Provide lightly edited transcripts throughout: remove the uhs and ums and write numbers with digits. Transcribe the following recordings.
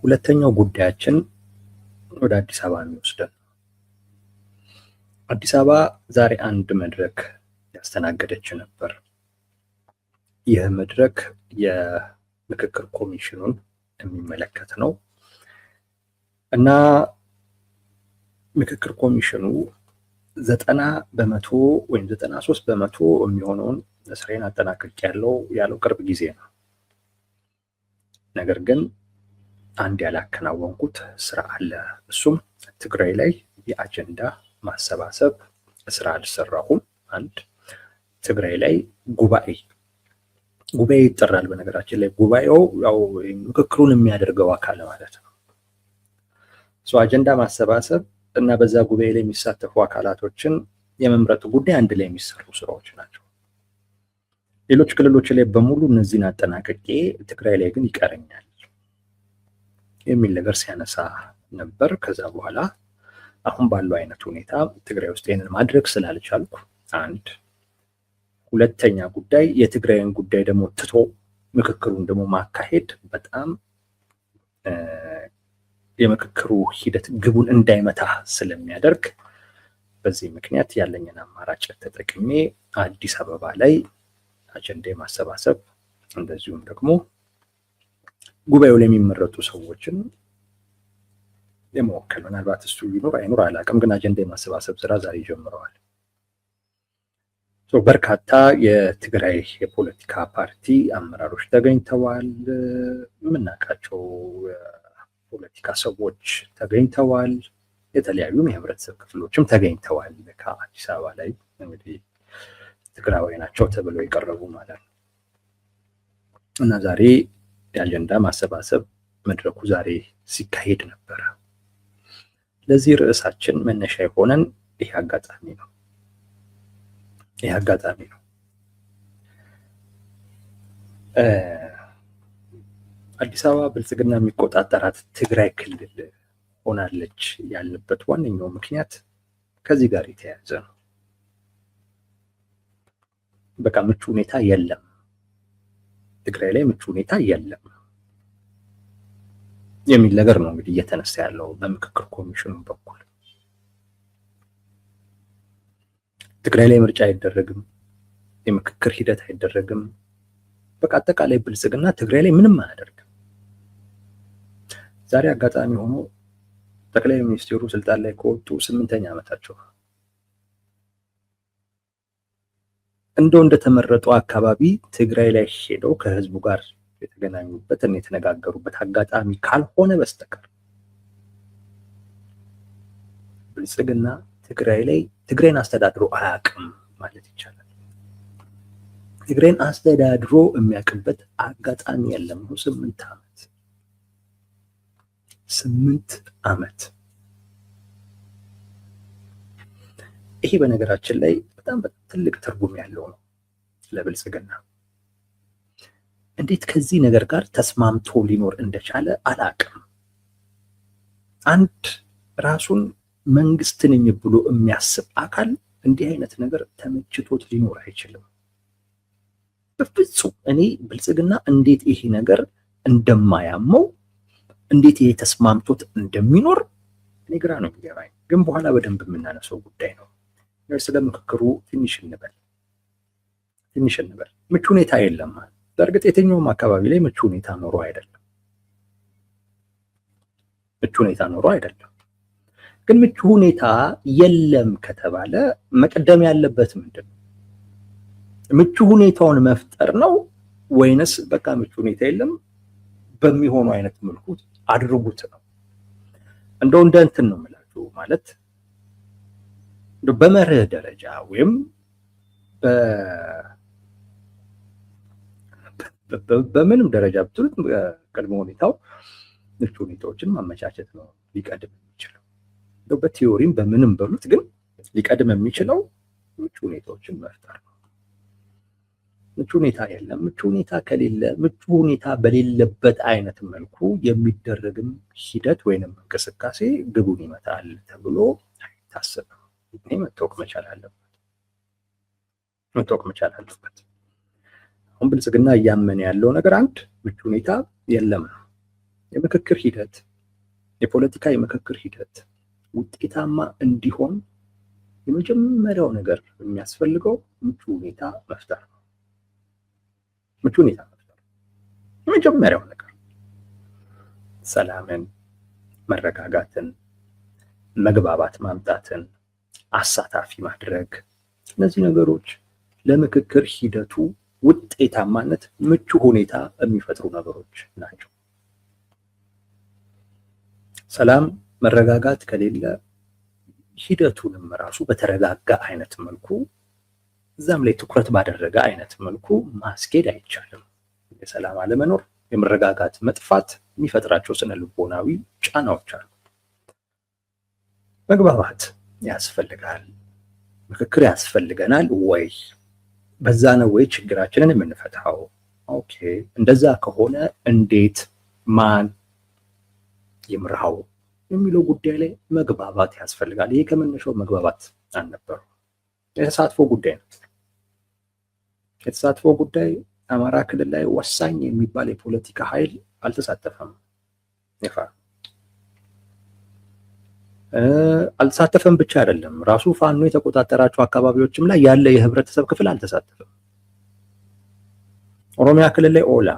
ሁለተኛው ጉዳያችን ወደ አዲስ አበባ የሚወስደን። አዲስ አበባ ዛሬ አንድ መድረክ ያስተናገደች ነበር። ይህ መድረክ የምክክር ኮሚሽኑን የሚመለከት ነው እና ምክክር ኮሚሽኑ 90% ወይም 93% የሚሆነውን ስራዬን አጠናቅቄያለሁ ያለው ቅርብ ጊዜ ነው። ነገር ግን አንድ ያላከናወንኩት ስራ አለ። እሱም ትግራይ ላይ የአጀንዳ ማሰባሰብ ስራ አልሰራሁም። አንድ ትግራይ ላይ ጉባኤ ይጠራል። በነገራችን ላይ ጉባኤው ያው ምክክሩን የሚያደርገው አካል ማለት ነው። አጀንዳ ማሰባሰብ እና በዛ ጉባኤ ላይ የሚሳተፉ አካላቶችን የመምረጡ ጉዳይ አንድ ላይ የሚሰሩ ስራዎች ናቸው። ሌሎች ክልሎች ላይ በሙሉ እነዚህን አጠናቅቄ ትግራይ ላይ ግን ይቀረኛል የሚል ነገር ሲያነሳ ነበር። ከዛ በኋላ አሁን ባለው አይነት ሁኔታ ትግራይ ውስጥ ይህንን ማድረግ ስላልቻልኩ አንድ፣ ሁለተኛ ጉዳይ የትግራይን ጉዳይ ደግሞ ትቶ ምክክሩን ደግሞ ማካሄድ በጣም የምክክሩ ሂደት ግቡን እንዳይመታ ስለሚያደርግ በዚህ ምክንያት ያለኝን አማራጭ ተጠቅሜ አዲስ አበባ ላይ አጀንዳ ማሰባሰብ እንደዚሁም ደግሞ ጉባኤው ላይ የሚመረጡ ሰዎችን የመወከል ምናልባት እሱ ይኖር አይኖር አላውቅም፣ ግን አጀንዳ የማሰባሰብ ስራ ዛሬ ጀምረዋል። በርካታ የትግራይ የፖለቲካ ፓርቲ አመራሮች ተገኝተዋል። የምናውቃቸው የፖለቲካ ሰዎች ተገኝተዋል። የተለያዩም የህብረተሰብ ክፍሎችም ተገኝተዋል። ከአዲስ አበባ ላይ እንግዲህ ትግራዋይ ናቸው ተብለው የቀረቡ ማለት ነው እና ዛሬ የአጀንዳ ማሰባሰብ መድረኩ ዛሬ ሲካሄድ ነበረ። ለዚህ ርዕሳችን መነሻ የሆነን ይህ አጋጣሚ ነው። አዲስ አበባ ብልጽግና የሚቆጣጠራት ትግራይ ክልል ሆናለች ያልንበት ዋነኛው ምክንያት ከዚህ ጋር የተያያዘ ነው። በቃ ምቹ ሁኔታ የለም፣ ትግራይ ላይ ምቹ ሁኔታ የለም የሚል ነገር ነው እንግዲህ እየተነሳ ያለው በምክክር ኮሚሽኑ በኩል። ትግራይ ላይ ምርጫ አይደረግም፣ የምክክር ሂደት አይደረግም። በቃ አጠቃላይ ብልጽግና ትግራይ ላይ ምንም አያደርግም። ዛሬ አጋጣሚ ሆኖ ጠቅላይ ሚኒስትሩ ስልጣን ላይ ከወጡ 8ኛ ዓመታቸው እንደተመረጡ አካባቢ ትግራይ ላይ ሄደው ከህዝቡ ጋር የተገናኙበት እና የተነጋገሩበት አጋጣሚ ካልሆነ በስተቀር ብልጽግና ትግራይ ላይ ትግራይን አስተዳድሮ አያውቅም ማለት ይቻላል። ትግራይን አስተዳድሮ የሚያውቅበት አጋጣሚ የለም። 8 ዓመት ይሄ በነገራችን ላይ በጣም ትልቅ ትርጉም ያለው ነው ለብልጽግና። እንዴት ከዚህ ነገር ጋር ተስማምቶ ሊኖር እንደቻለ አላውቅም። አንድ ራሱን መንግስት ነኝ ብሎ የሚያስብ አካል እንዲህ አይነት ነገር ተመችቶት ሊኖር አይችልም በፍጹም። እኔ ብልጽግና እንዴት ይሄ ነገር እንደማያመው እንዴት ይሄ ተስማምቶት እንደሚኖር እኔ ግራ ነው የሚገባኝ። ግን በኋላ በደንብ የምናነሳው ጉዳይ ነው። ስለ ምክክሩ ትንሽ እንበል። ምቹ ሁኔታ የለም። በእርግጥ የትኛውም አካባቢ ላይ ምቹ ሁኔታ ኖሮ አይደለም። ግን ምቹ ሁኔታ የለም ከተባለ መቀደም ያለበት ምንድን ነው? ምቹ ሁኔታውን መፍጠር ነው ወይንስ በቃ ምቹ ሁኔታ የለም በሚሆኑ አይነት መልኩ አድርጉት ነው? እንደው እንደ እንትን ነው የምላችሁ ማለት በመርህ ደረጃ ወይም በምንም ደረጃ ብትሉት ቅድመ ሁኔታው ምቹ ሁኔታዎችን ማመቻቸት ነው ሊቀድም የሚችለው። በቲዮሪም በምንም በሉት ግን ሊቀድም የሚችለው ምቹ ሁኔታዎችን መፍጠር ነው። ምቹ ሁኔታ የለም። ምቹ ሁኔታ ከሌለ ምቹ ሁኔታ በሌለበት አይነት መልኩ የሚደረግም ሂደት ወይንም እንቅስቃሴ ግቡን ይመታል ተብሎ አይታሰብም። ይሄ መታወቅ መቻል አለበት። አሁን ብልጽግና እያመነ ያለው ነገር አንድ ምቹ ሁኔታ የለም ነው። የምክክር ሂደት የፖለቲካ የምክክር ሂደት ውጤታማ እንዲሆን የመጀመሪያው ነገር የሚያስፈልገው ምቹ ሁኔታ መፍጠር ነው። ምቹ ሁኔታ መፍጠር የመጀመሪያው ነገር ሰላምን፣ መረጋጋትን፣ መግባባት ማምጣትን፣ አሳታፊ ማድረግ፣ እነዚህ ነገሮች ለምክክር ሂደቱ ውጤታማነት ምቹ ሁኔታ የሚፈጥሩ ነገሮች ናቸው። ሰላም፣ መረጋጋት ከሌለ ሂደቱንም ራሱ በተረጋጋ አይነት መልኩ እዛም ላይ ትኩረት ባደረገ አይነት መልኩ ማስኬድ አይቻልም። የሰላም አለመኖር፣ የመረጋጋት መጥፋት የሚፈጥራቸው ስነ ልቦናዊ ጫናዎች አሉ። መግባባት ያስፈልጋል። ምክክር ያስፈልገናል ወይ? በዛ ነው ወይ ችግራችንን የምንፈታው? ኦኬ፣ እንደዛ ከሆነ እንዴት፣ ማን ይምራው የሚለው ጉዳይ ላይ መግባባት ያስፈልጋል። ይሄ ከመነሻው መግባባት አልነበሩ። የተሳትፎ ጉዳይ ነው። የተሳትፎ ጉዳይ አማራ ክልል ላይ ወሳኝ የሚባል የፖለቲካ ኃይል አልተሳተፈም። አልተሳተፈም ብቻ አይደለም፣ ራሱ ፋኖ የተቆጣጠራቸው አካባቢዎችም ላይ ያለ የህብረተሰብ ክፍል አልተሳተፈም። ኦሮሚያ ክልል ላይ ኦላ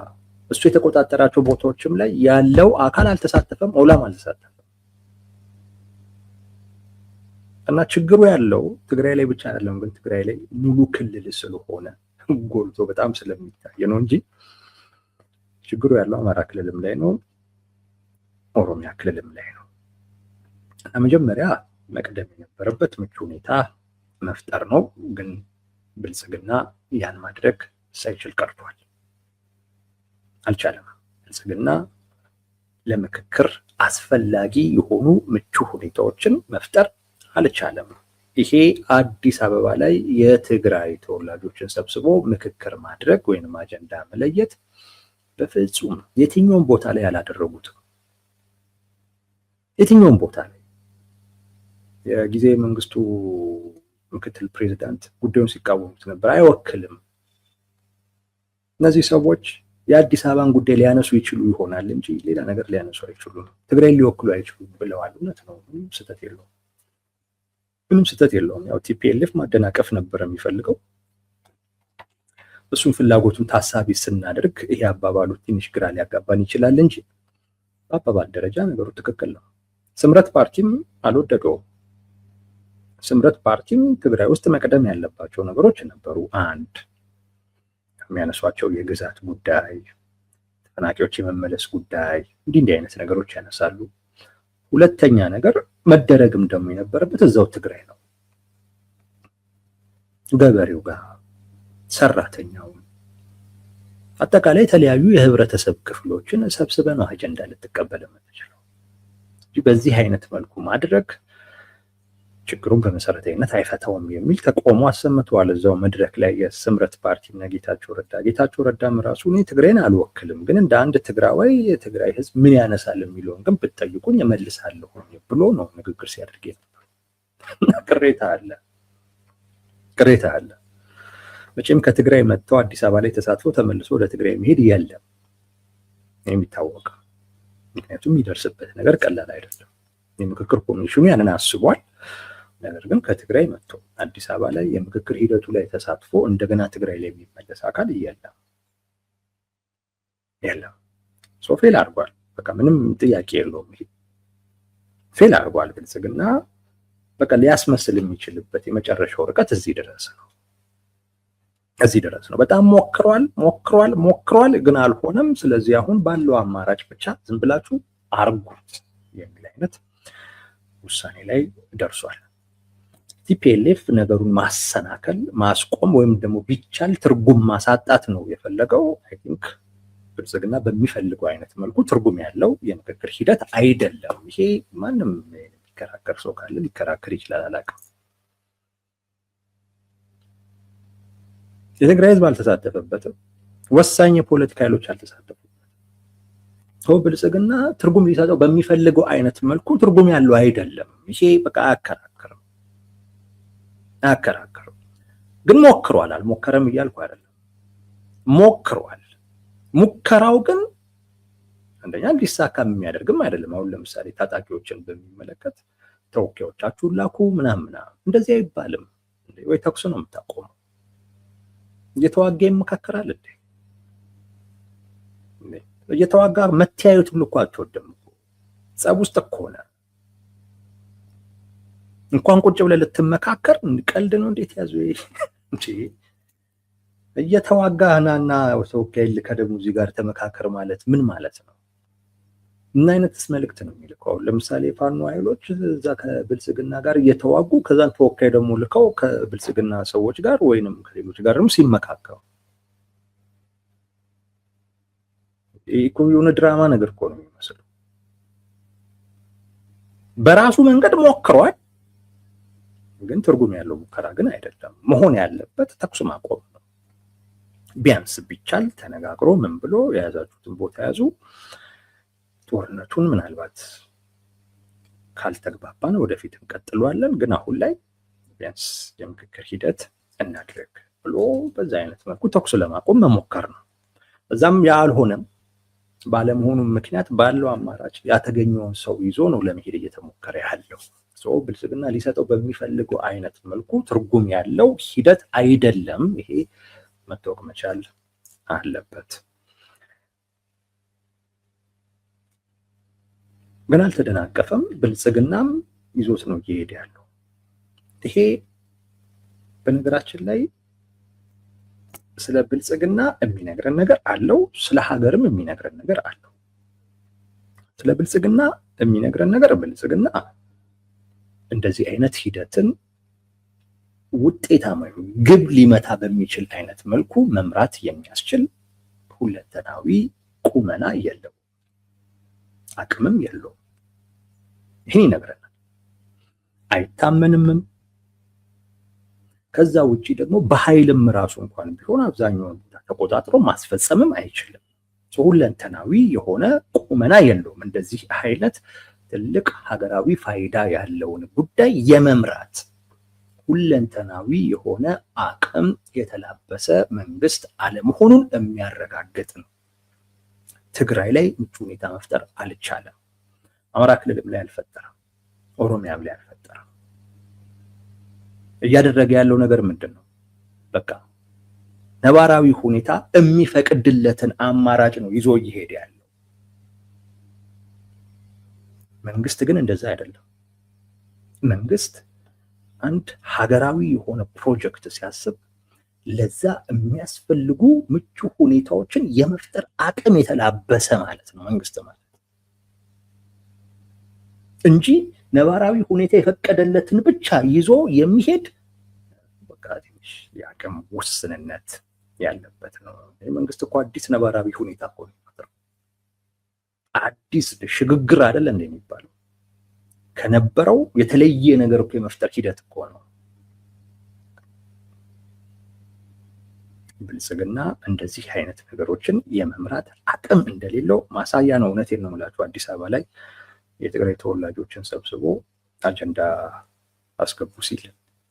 እሱ የተቆጣጠራቸው ቦታዎችም ላይ ያለው አካል አልተሳተፈም፣ ኦላም አልተሳተፈም። እና ችግሩ ያለው ትግራይ ላይ ብቻ አይደለም፣ ግን ትግራይ ላይ ሙሉ ክልል ስለሆነ ጎልቶ በጣም ስለሚታይ ነው እንጂ ችግሩ ያለው አማራ ክልልም ላይ ነው፣ ኦሮሚያ ክልልም ላይ ነው። እና መጀመሪያ መቅደም የነበረበት ምቹ ሁኔታ መፍጠር ነው። ግን ብልጽግና ያን ማድረግ ሳይችል ቀርቷል፣ አልቻለም። ብልጽግና ለምክክር አስፈላጊ የሆኑ ምቹ ሁኔታዎችን መፍጠር አልቻለም። ይሄ አዲስ አበባ ላይ የትግራይ ተወላጆችን ሰብስቦ ምክክር ማድረግ ወይንም አጀንዳ መለየት በፍጹም የትኛውም ቦታ ላይ ያላደረጉትም። የትኛውም ቦታ ላይ የጊዜ መንግስቱ ምክትል ፕሬዚዳንት ጉዳዩን ሲቃወሙት ነበር። አይወክልም። እነዚህ ሰዎች የአዲስ አበባን ጉዳይ ሊያነሱ ይችሉ ይሆናል እንጂ ሌላ ነገር ሊያነሱ አይችሉም። ትግራይ ሊወክሉ አይችሉም ብለዋል። እውነት ነው። ምንም ስህተት የለውም። ምንም ስህተት የለውም። ያው ቲፒኤልኤፍ ማደናቀፍ ነበር የሚፈልገው። እሱን ፍላጎቱን ታሳቢ ስናደርግ ይሄ አባባሉ ትንሽ ግራ ሊያጋባን ይችላል እንጂ በአባባል ደረጃ ነገሩ ትክክል ነው። ስምረት ፓርቲም አልወደደውም። ስምረት ፓርቲም ትግራይ ውስጥ መቅደም ያለባቸው ነገሮች ነበሩ። አንድ የሚያነሷቸው የግዛት ጉዳይ፣ ተፈናቃዮች የመመለስ ጉዳይ፣ እንዲህ አይነት ነገሮች ያነሳሉ። ሁለተኛ ነገር መደረግም ደግሞ የነበረበት እዛው ትግራይ ነው። ገበሬው ጋር፣ ሰራተኛው፣ አጠቃላይ የተለያዩ የህብረተሰብ ክፍሎችን ሰብስበ ነው አጀንዳ ልትቀበል የምትችለው እንጂ በዚህ አይነት መልኩ ማድረግ ችግሩን በመሰረታዊነት አይፈታውም የሚል ተቃውሞ አሰምተዋል። እዛው መድረክ ላይ የስምረት ፓርቲ እና ጌታቸው ረዳም ራሱ እኔ ትግራይን አልወክልም፣ ግን እንደ አንድ ትግራዋይ የትግራይ ህዝብ ምን ያነሳል የሚለውን ግን ብትጠይቁኝ እመልሳለሁ ብሎ ነው ንግግር ሲያደርግ ነበር። ቅሬታ አለ። መቼም ከትግራይ መጥተው አዲስ አበባ ላይ ተሳትፎ ተመልሶ ወደ ትግራይ መሄድ የለም የሚታወቅ። ምክንያቱም የሚደርስበት ነገር ቀላል አይደለም። የምክክር ኮሚሽኑ ያንን አስቧል። ነገር ግን ከትግራይ መጥቶ አዲስ አበባ ላይ የምክክር ሂደቱ ላይ ተሳትፎ እንደገና ትግራይ ላይ የሚመለስ አካል የለም። ፌል አድርጓል። በቃ ምንም ጥያቄ የለውም። ይሄ ፌል አድርጓል። ብልጽግና በቃ ሊያስመስል የሚችልበት የመጨረሻው ርቀት እዚህ ድረስ ነው። በጣም ሞክሯል፣ ግን አልሆነም። ስለዚህ አሁን ባለው አማራጭ ብቻ ዝም ብላችሁ አርጉት የሚል አይነት ውሳኔ ላይ ደርሷል። ቲፒኤልኤፍ ነገሩን ማሰናከል፣ ማስቆም ወይም ደግሞ ቢቻል ትርጉም ማሳጣት ነው የፈለገው። አይ ቲንክ ብልጽግና በሚፈልገው አይነት መልኩ ትርጉም ያለው የምክክር ሂደት አይደለም። ይሄ ማንም የሚከራከር ሰው ካለ ሊከራከር ይችላል፣ አላውቅም። የትግራይ ህዝብ አልተሳተፈበትም። ወሳኝ የፖለቲካ ኃይሎች አልተሳተፉበትም። ብልጽግና ትርጉም ሊሰጠው በሚፈልገው አይነት መልኩ ትርጉም ያለው አይደለም። ይሄ በቃ አያከራክርም። ግን ሞክሯል። አልሞከረም እያልኩ አይደለም። ሞክሯል። ሙከራው ግን አንደኛ ሊሳካም የሚያደርግም አይደለም። አሁን ለምሳሌ ታጣቂዎችን በሚመለከት ተወካዮቻችሁን ላኩ ምናምን እንደዚህ አይባልም። ወይ ተኩስ ነው የምታቆመው? እየተዋጋ ይመካከራል እንዴ? እየተዋጋ መተያየት ብሎ እኮ አትወድም እኮ ጸብ ውስጥ እኮ ሆነ እንኳን ቁጭ ብለህ ልትመካከር ቀልድ ነው። እንዴት ያዙ እንጂ እየተዋጋህናና ተወካይ ከደሞዝ ጋር ተመካከር ማለት ምን ማለት ነው? ምን አይነትስ መልእክት ነው የሚልከው? ለምሳሌ ፋኖ ኃይሎች እዛ ከብልጽግና ጋር እየተዋጉ ከዛን ተወካይ ደግሞ ልከው ከብልጽግና ሰዎች ጋር ወይንም ከሌሎች ጋር ደግሞ ሲመካከሩ እኮ የሆነ ድራማ ነገር እኮ ነው የሚመስለው። በራሱ መንገድ ሞክሯል፣ ግን ትርጉም ያለው ሙከራ ግን አይደለም። መሆን ያለበት ተኩስ ማቆም ነው። ቢያንስ ቢቻል ተነጋግሮ ምን ብሎ የያዛችሁትን ቦታ ያዙ። ጦርነቱን ምናልባት ካልተግባባን ወደፊት እንቀጥለዋለን፣ ግን አሁን ላይ ቢያንስ የምክክር ሂደት እናድርግ ብሎ በዛ አይነት መልኩ ተኩስ ለማቆም መሞከር ነው። እዛም ያልሆነም ባለመሆኑ ምክንያት ባለው አማራጭ ያተገኘውን ሰው ይዞ ነው ለመሄድ እየተሞከረ ያለው። ሰው ብልጽግና ሊሰጠው በሚፈልገው አይነት መልኩ ትርጉም ያለው ሂደት አይደለም። ይሄ መታወቅ መቻል አለበት። ግን አልተደናቀፈም። ብልጽግናም ይዞት ነው እየሄደ ያለው። ይሄ በነገራችን ላይ ስለ ብልጽግና የሚነግረን ነገር አለው፣ ስለ ሀገርም የሚነግረን ነገር አለው። ስለ ብልጽግና የሚነግረን ነገር ብልጽግና እንደዚህ አይነት ሂደትን ውጤታማ ግብ ሊመታ በሚችል አይነት መልኩ መምራት የሚያስችል ሁለንተናዊ ቁመና የለው፣ አቅምም የለው። ይህን ይነግረናል። አይታመንምም። ከዛ ውጪ ደግሞ በኃይልም ራሱ እንኳን ቢሆን አብዛኛውን ቦታ ተቆጣጥሮ ማስፈጸምም አይችልም። ሁለንተናዊ የሆነ ቁመና የለውም። እንደዚህ አይነት ትልቅ ሀገራዊ ፋይዳ ያለውን ጉዳይ የመምራት ሁለንተናዊ የሆነ አቅም የተላበሰ መንግስት አለመሆኑን የሚያረጋግጥ ነው። ትግራይ ላይ ምቹ ሁኔታ መፍጠር አልቻለም። አማራ ክልልም ላይ አልፈጠረም። ኦሮሚያም ላይ አልፈጠረም። እያደረገ ያለው ነገር ምንድን ነው? በቃ ነባራዊ ሁኔታ የሚፈቅድለትን አማራጭ ነው ይዞ እየሄደ ያለው። መንግስት ግን እንደዛ አይደለም። መንግስት አንድ ሀገራዊ የሆነ ፕሮጀክት ሲያስብ ለዛ የሚያስፈልጉ ምቹ ሁኔታዎችን የመፍጠር አቅም የተላበሰ ማለት ነው መንግስት ማለት እንጂ ነባራዊ ሁኔታ የፈቀደለትን ብቻ ይዞ የሚሄድ በቃ ትንሽ የአቅም ውስንነት ያለበት ነው። መንግስት እኮ አዲስ ነባራዊ ሁኔታ እኮ ነው። አዲስ ሽግግር አይደለ እንደሚባለው ከነበረው የተለየ ነገር እኮ የመፍጠር ሂደት እኮ ነው። ብልጽግና እንደዚህ አይነት ነገሮችን የመምራት አቅም እንደሌለው ማሳያ ነው። እውነቴን ነው የምላችሁ። አዲስ አበባ ላይ የትግራይ ተወላጆችን ሰብስቦ አጀንዳ አስገቡ ሲል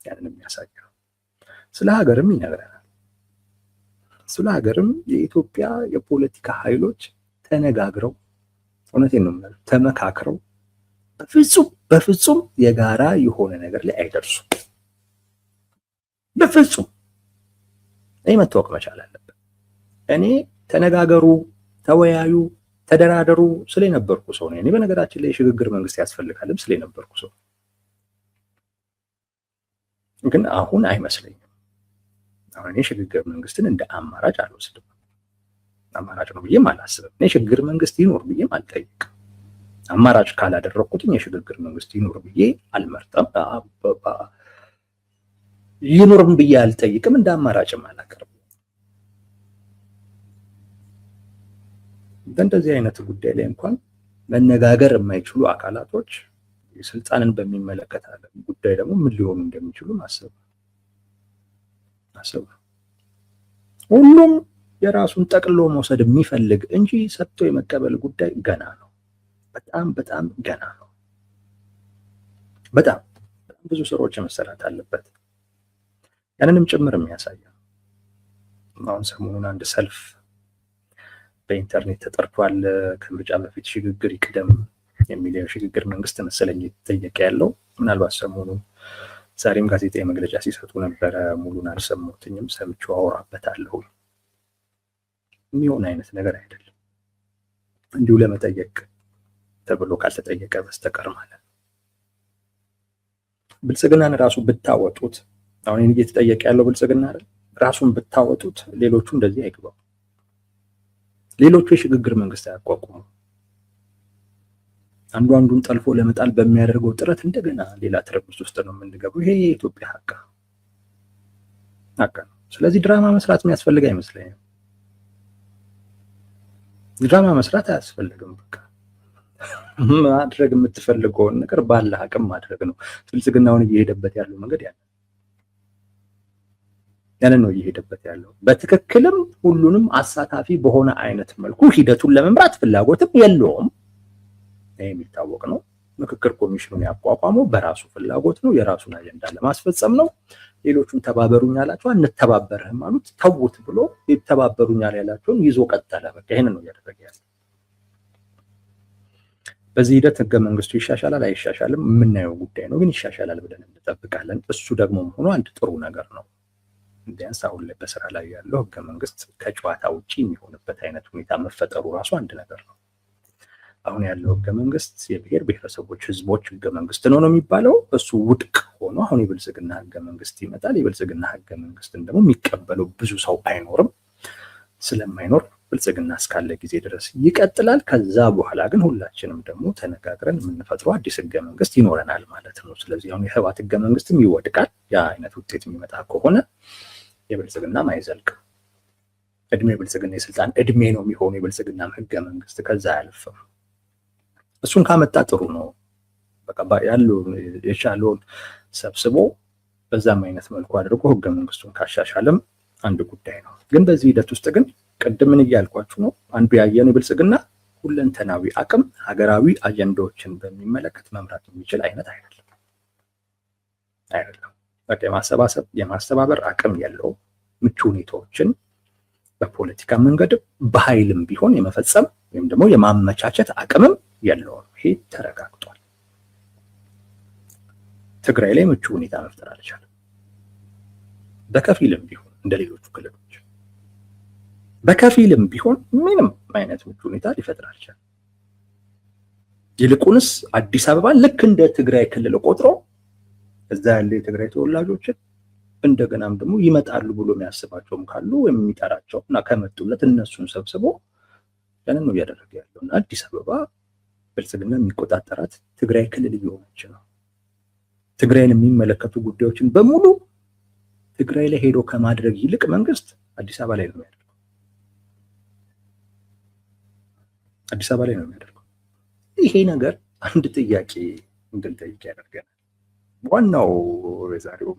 ያንን የሚያሳይ ነው። ስለ ሀገርም ይነግረናል። ስለ ሀገርም የኢትዮጵያ የፖለቲካ ኃይሎች ተነጋግረው እውነቴን ነው የምላችሁ ተመካክረው በፍጹም የጋራ የሆነ ነገር ላይ አይደርሱም። በፍጹም ይህ መታወቅ መቻል አለበት። እኔ ተነጋገሩ፣ ተወያዩ፣ ተደራደሩ ስለነበርኩ ሰው ነው። እኔ በነገራችን ላይ የሽግግር መንግስት ያስፈልጋልም ስለነበርኩ ሰው፣ ግን አሁን አይመስለኝም። አሁን እኔ ሽግግር መንግስትን እንደ አማራጭ አልወስድም። አማራጭ ነው ብዬም አላስብም። እኔ ሽግግር መንግስት ይኖር ብዬም አልጠይቅም። አማራጭ ካላደረኩትኝ የሽግግር መንግስት ይኖር ብዬ አልመርጠም። ይኖርም ብዬ አልጠይቅም። እንደ አማራጭም አላቀርብም። በእንደዚህ አይነት ጉዳይ ላይ እንኳን መነጋገር የማይችሉ አካላቶች ስልጣንን በሚመለከት ጉዳይ ደግሞ ምን ሊሆኑ እንደሚችሉ ማሰብ። ሁሉም የራሱን ጠቅሎ መውሰድ የሚፈልግ እንጂ ሰጥቶ የመቀበል ጉዳይ ገና ነው። በጣም ገና ነው። በጣም ብዙ ስራዎች መሰራት አለበት። ያንንም ጭምር የሚያሳየው አሁን ሰሞኑን አንድ ሰልፍ በኢንተርኔት ተጠርቷል። ከምርጫ በፊት ሽግግር ይቅደም የሚል የሽግግር መንግስት መሰለኝ እየተጠየቀ ያለው። ምናልባት ሰሞኑ ዛሬም ጋዜጣዊ መግለጫ ሲሰጡ ነበረ። ሙሉን አልሰማሁትኝም፣ ሰምቼው አወራበታለሁ። የሚሆን አይነት ነገር አይደለም እንዲሁ ለመጠየቅ ተብሎ ካልተጠየቀ በስተቀር ማለት ነው። ብልጽግናን ራሱ ብታወጡት፣ አሁን እየተጠየቀ ያለው ብልጽግና አይደል? ራሱን ብታወጡት ሌሎቹ እንደዚህ አይግባው። ሌሎቹ የሽግግር መንግስት አያቋቁሙ። አንዱ አንዱን ጠልፎ ለመጣል በሚያደርገው ጥረት እንደገና ሌላ ትርምስ ውስጥ ነው የምንገባው። ይሄ የኢትዮጵያ ሀቅ ነው። ስለዚህ ድራማ መስራት የሚያስፈልግ አይመስለኝም። ድራማ መስራት አያስፈልግም። በቃ ማድረግ የምትፈልገውን ነገር ባለ አቅም ማድረግ ነው። ብልጽግናውን እየሄደበት ያለው መንገድ ያንን ነው እየሄደበት ያለው። በትክክልም ሁሉንም አሳታፊ በሆነ አይነት መልኩ ሂደቱን ለመምራት ፍላጎትም የለውም። ይሄ የሚታወቅ ነው። ምክክር ኮሚሽኑን ያቋቋመው በራሱ ፍላጎት ነው፣ የራሱን አጀንዳ ለማስፈጸም ነው። ሌሎቹን ተባበሩኝ ያላቸው አንተባበርህም አሉት፣ ተውት ብሎ ይተባበሩኛል ያላቸውን ይዞ ቀጠለ። በቃ ይሄንን ነው እያደረገ ያለው። በዚህ ሂደት ህገ መንግስቱ ይሻሻላል አይሻሻልም የምናየው ጉዳይ ነው፣ ግን ይሻሻላል ብለን እንጠብቃለን። እሱ ደግሞ መሆኑ አንድ ጥሩ ነገር ነው። ቢያንስ አሁን ላይ በስራ ላይ ያለው ህገ መንግስት ከጨዋታ ውጪ የሚሆንበት አይነት ሁኔታ መፈጠሩ ራሱ አንድ ነገር ነው። አሁን ያለው ህገ መንግስት የብሔር ብሔረሰቦች ህዝቦች ህገ መንግስት ነው የሚባለው። እሱ ውድቅ ሆኖ አሁን የብልጽግና ህገ መንግስት ይመጣል። የብልጽግና ህገ መንግስትን ደግሞ የሚቀበለው ብዙ ሰው አይኖርም። ስለማይኖር ብልጽግና እስካለ ጊዜ ድረስ ይቀጥላል። ከዛ በኋላ ግን ሁላችንም ደግሞ ተነጋግረን የምንፈጥረው አዲስ ህገ መንግስት ይኖረናል ማለት ነው። ስለዚህ አሁን የህወሓት ህገ መንግስትም ይወድቃል። ያ አይነት ውጤት የሚመጣ ከሆነ የብልጽግናም አይዘልቅም። እድሜ ብልጽግና የስልጣን እድሜ ነው የሚሆኑ የብልጽግና ህገ መንግስት ከዛ አያልፍም። እሱን ካመጣ ጥሩ ነው። በቃ ያለው የቻለውን ሰብስቦ በዛም አይነት መልኩ አድርጎ ህገ መንግስቱን ካሻሻለም አንድ ጉዳይ ነው። ግን በዚህ ሂደት ውስጥ ግን ቅድም ምን እያልኳችሁ ነው፣ አንዱ ያየነው የብልጽግና ሁለንተናዊ አቅም ሀገራዊ አጀንዳዎችን በሚመለከት መምራት የሚችል አይነት አይደለም። በቃ የማስተባበር አቅም ያለው ምቹ ሁኔታዎችን በፖለቲካ መንገድ በኃይልም ቢሆን የመፈጸም ወይም ደግሞ የማመቻቸት አቅምም የለውም። ይሄ ተረጋግጧል። ትግራይ ላይ ምቹ ሁኔታ መፍጠር አልቻለም። በከፊልም ቢሆን እንደ ሌሎቹ ክልሎች በከፊልም ቢሆን ምንም አይነት ምቹ ሁኔታ ሊፈጥር አልቻለም። ይልቁንስ አዲስ አበባ ልክ እንደ ትግራይ ክልል ቆጥሮ እዛ ያለ የትግራይ ተወላጆችን እንደገናም ደግሞ ይመጣሉ ብሎ የሚያስባቸውም ካሉ ወይም የሚጠራቸው እና ከመጡለት እነሱን ሰብስቦ ያንን ነው እያደረገ ያለው። እና አዲስ አበባ ብልጽግና የሚቆጣጠራት ትግራይ ክልል እየሆነች ነው። ትግራይን የሚመለከቱ ጉዳዮችን በሙሉ ትግራይ ላይ ሄዶ ከማድረግ ይልቅ መንግስት አዲስ አበባ ላይ ነው የሚያደርገው። አዲስ አበባ ላይ ነው የሚያደርገው። ይሄ ነገር አንድ ጥያቄ እንድንጠይቅ ያደርገናል። ዋናው የዛሬው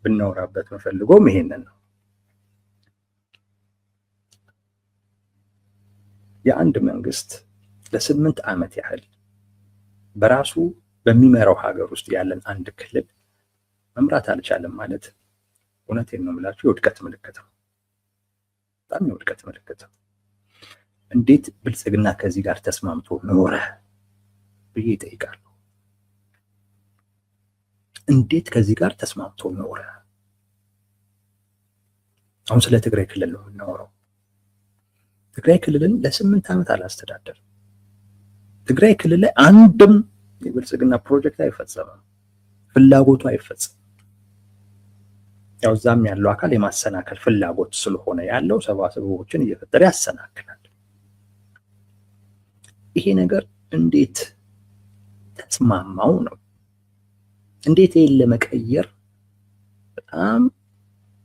ብናወራበት መፈልገውም ይሄንን ነው። የአንድ መንግስት ለ8 ዓመት ያህል በራሱ በሚመራው ሀገር ውስጥ ያለን አንድ ክልል መምራት አልቻለም ማለት እውነቴን ነው የምላችሁ የውድቀት ምልክት ነው። በጣም የውድቀት ምልክት ነው። እንዴት ብልጽግና ከዚህ ጋር ተስማምቶ ኖረ ብዬ እጠይቃለሁ። እንዴት ከዚህ ጋር ተስማምቶ ኖረ? አሁን ስለ ትግራይ ክልል ነው የምናወራው። ትግራይ ክልልን ለ8 ዓመት አላስተዳደርም። ትግራይ ክልል ላይ አንድም የብልጽግና ፕሮጀክት አይፈጸምም፣ ፍላጎቱ አይፈጸምም። ያው እዛም ያለው አካል የማሰናከል ፍላጎት ስለሆነ ያለው ሰባሰቦችን እየፈጠረ ያሰናክላል። ይሄ ነገር እንዴት ተስማማው ነው? እንዴት ይሄን ለመቀየር በጣም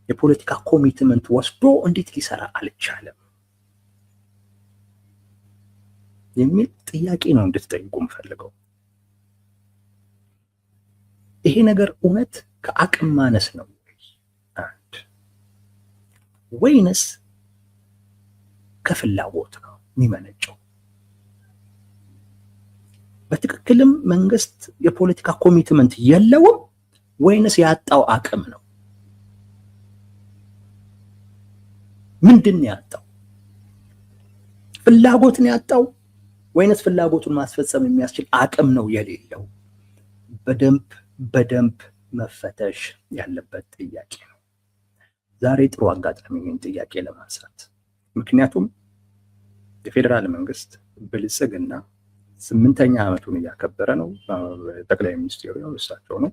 የፖለቲካ ኮሚትመንት ወስዶ እንዴት ሊሰራ አልቻለም የሚል ጥያቄ ነው እንድትጠይቁ የምፈልገው። ይሄ ነገር እውነት ከአቅም ማነስ ነው ወይንስ ከፍላጎት ነው የሚመነጨው? በትክክልም መንግስት የፖለቲካ ኮሚትመንት የለውም ወይንስ ያጣው አቅም ነው? ምንድን ነው ያጣው? ፍላጎትን ያጣው ወይንስ ፍላጎቱን ማስፈጸም የሚያስችል አቅም ነው የሌለው? በደንብ መፈተሽ ያለበት ጥያቄ ነው። ዛሬ ጥሩ አጋጣሚ ይህን ጥያቄ ለማንሳት፣ ምክንያቱም የፌዴራል መንግስት ብልጽግና 8ኛ ዓመቱን እያከበረ ነው። ጠቅላይ ሚኒስትሩ እሳቸው ነው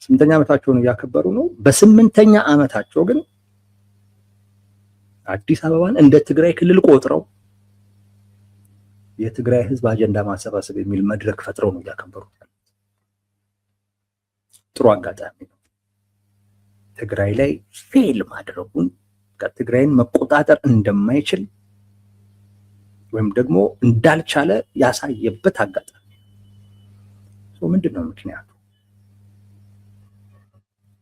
8ኛ ዓመታቸውን እያከበሩ ነው። በ8ኛ ዓመታቸው ግን አዲስ አበባን እንደ ትግራይ ክልል ቆጥረው የትግራይ ህዝብ አጀንዳ ማሰባሰብ የሚል መድረክ ፈጥረው ነው እያከበሩት። ጥሩ አጋጣሚ ነው። ትግራይ ላይ ፌል ማድረጉን ከትግራይን መቆጣጠር እንደማይችል ወይም ደግሞ እንዳልቻለ ያሳየበት አጋጣሚ ነው። ምንድን ነው ምክንያቱ?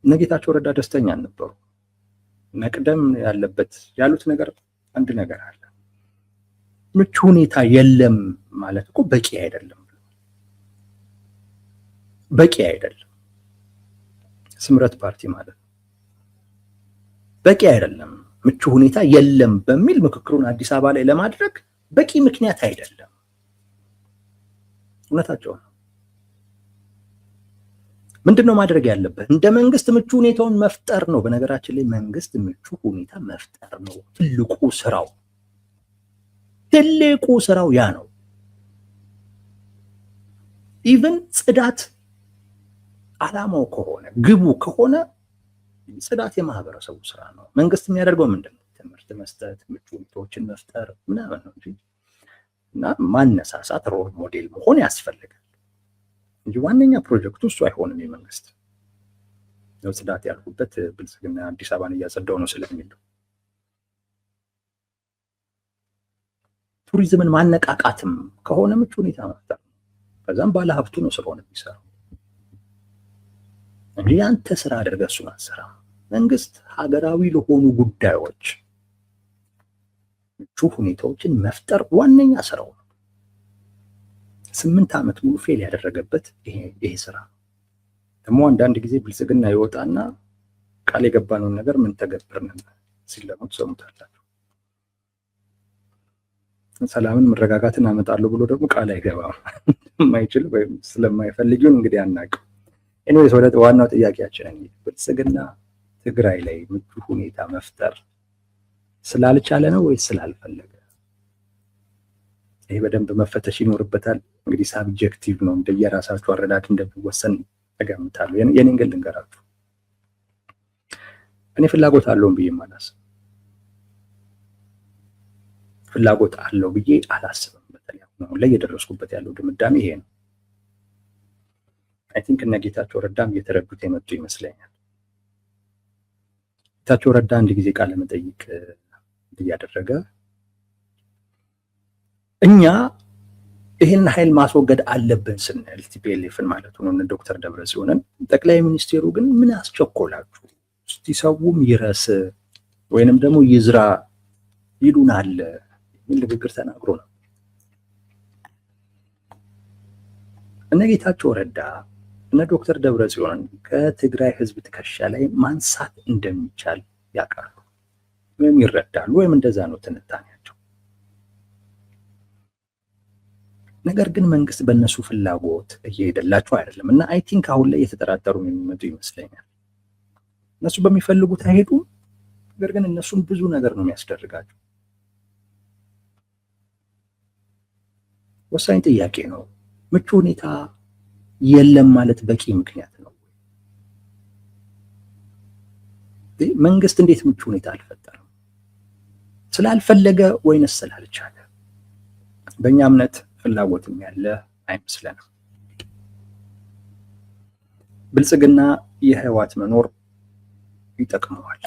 እነ ጌታቸው ረዳ ደስተኛ አልነበሩ። መቅደም ያለበት ያሉት ነገር አንድ ነገር አለ። ምቹ ሁኔታ የለም ማለት እኮ በቂ አይደለም፣ በቂ አይደለም። ስምረት ፓርቲ ማለት በቂ አይደለም፣ ምቹ ሁኔታ የለም በሚል ምክክሩን አዲስ አበባ ላይ ለማድረግ በቂ ምክንያት አይደለም። እውነታቸው ነው። ምንድነው ማድረግ ያለበት? እንደ መንግስት ምቹ ሁኔታውን መፍጠር ነው። በነገራችን ላይ መንግስት ምቹ ሁኔታ መፍጠር ነው ትልቁ ስራው። ትልቁ ስራው ያ ነው። ኢቭን ጽዳት አላማው ከሆነ ግቡ ከሆነ ጽዳት የማህበረሰቡ ስራ ነው። መንግስት የሚያደርገው ምንድነው? ትምህርት መስጠት፣ ምቹ ሁኔታዎችን መፍጠር ምናምን ነው እንጂ እና ማነሳሳት፣ ሮል ሞዴል መሆን ያስፈልጋል እንጂ ዋነኛ ፕሮጀክቱ እሱ አይሆንም። የመንግስት ነው ጽዳት ያልኩበት ብልጽግና አዲስ አበባን እያጸዳው ነው ስለሚል ነው። ቱሪዝምን ማነቃቃትም ከሆነ ምቹ ሁኔታ መፍጠር ነው። ከዛም ባለ ሀብቱ ነው ስለሆነ የሚሰራው እንጂ አንተ ስራ አድርገህ እሱን አትሰራም። መንግስት ሀገራዊ ለሆኑ ጉዳዮች ምቹ ሁኔታዎችን መፍጠር ዋነኛ ስራው ነው። 8 ዓመት ሙሉ ፌል ያደረገበት ይሄ ስራ ደግሞ አንዳንድ ጊዜ ብልጽግና ይወጣና ቃል የገባነውን ነገር ምን ተገብርን ሲለሙ ትሰሙታላችሁ። ሰላምን መረጋጋትን አመጣለሁ ብሎ ደግሞ ቃል አይገባም። የማይችል ወይም ስለማይፈልጊው እንግዲህ አናውቅም። ኤኒዌይስ ወደ ዋናው ጥያቄያችን እንግዲህ ብልጽግና ትግራይ ላይ ምቹ ሁኔታ መፍጠር ስላልቻለ ነው ወይስ ስላልፈለገ? ይሄ በደንብ መፈተሽ ይኖርበታል። እንግዲህ ሳብጀክቲቭ ነው፣ እንደየራሳችሁ አረዳድ እንደሚወሰን እገምታለሁ። የኔን ግን ልንገራችሁ፣ እኔ ፍላጎት አለውን ብዬ አላስብም። ፍላጎት አለው ብዬ አላስብም። በተለይ አሁን ላይ የደረስኩበት ያለው ድምዳሜ ይሄ ነው። አይ ቲንክ እነ ጌታቸው ረዳም እየተረዱት የመጡ ይመስለኛል። ጌታቸው ረዳ አንድ ጊዜ ቃለ መጠይቅ እያደረገ እኛ ይህን ኃይል ማስወገድ አለብን ስንል ቲፒኤልኤፍን ማለት ነው እነ ዶክተር ደብረጽዮንን፣ ጠቅላይ ሚኒስቴሩ ግን ምን አስቸኮላችሁ እስቲ ሰውም ይረስ ወይንም ደግሞ ይዝራ ይሉናል የሚል ንግግር ተናግሮ ነው። እነ ጌታቸው ረዳ እነ ዶክተር ደብረጽዮን ከትግራይ ህዝብ ትከሻ ላይ ማንሳት እንደሚቻል ያውቃሉ ወይም ይረዳሉ፣ ወይም እንደዛ ነው ትንታኔያቸው። ነገር ግን መንግስት በእነሱ ፍላጎት እየሄደላቸው አይደለም እና አይ ቲንክ አሁን ላይ የተጠራጠሩ የሚመጡ ይመስለኛል። እነሱ በሚፈልጉት አይሄዱም፣ ነገር ግን እነሱን ብዙ ነገር ነው የሚያስደርጋቸው። ወሳኝ ጥያቄ ነው። ምቹ ሁኔታ የለም ማለት በቂ ምክንያት ነው? መንግስት እንዴት ምቹ ሁኔታ አልፈጠረም? ስላልፈለገ ወይንስ ስላልቻለ? በእኛ እምነት ፍላጎትም ያለ አይመስለንም። ብልጽግና የህወሓት መኖር ይጠቅመዋል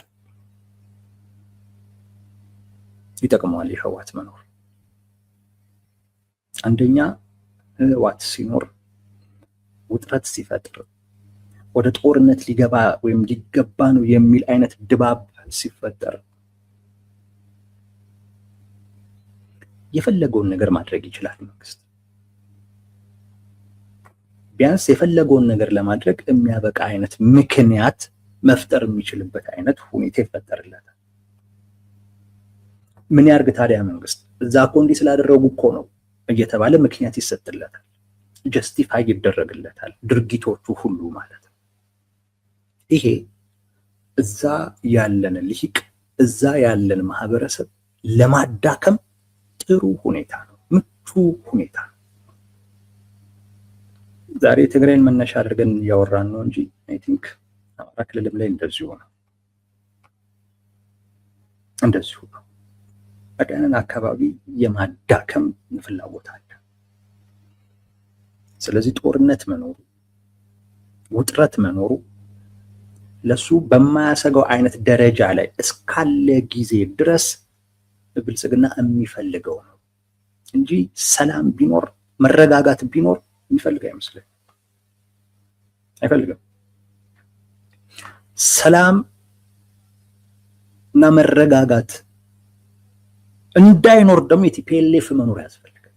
የህወሓት መኖር። አንደኛ ህወሓት ሲኖር ውጥረት ሲፈጥር ወደ ጦርነት ሊገባ ወይም ሊገባ ነው የሚል አይነት ድባብ ሲፈጠር የፈለገውን ነገር ማድረግ ይችላል መንግስት። ቢያንስ የፈለገውን ነገር ለማድረግ የሚያበቃ አይነት ምክንያት መፍጠር የሚችልበት አይነት ሁኔታ ይፈጠርለታል። ምን ያርግ ታዲያ መንግስት? እዛ እኮ እንዲህ ስላደረጉ እኮ ነው እየተባለ ምክንያት ይሰጥለታል፣ ጀስቲፋይ ይደረግለታል ድርጊቶቹ ሁሉ ማለት ነው። ይሄ እዛ ያለን ልሂቅ እዛ ያለን ማህበረሰብ ለማዳከም ጥሩ ሁኔታ ነው፣ ምቹ ሁኔታ ነው። ዛሬ ትግራይን መነሻ አድርገን እያወራን ነው እንጂ አይ ቲንክ አማራ ክልልም ላይ እንደዚሁ ነው። በቀንን አካባቢ የማዳከም ፍላጎት አለ። ስለዚህ ጦርነት መኖሩ ውጥረት መኖሩ ለሱ በማያሰጋው አይነት ደረጃ ላይ እስካለ ጊዜ ድረስ ብልጽግና የሚፈልገው ነው እንጂ ሰላም ቢኖር መረጋጋት ቢኖር የሚፈልግ አይፈልግም። ሰላም እና መረጋጋት እንዳይኖር ደግሞ የቲፒኤልኤፍ መኖር ያስፈልጋል።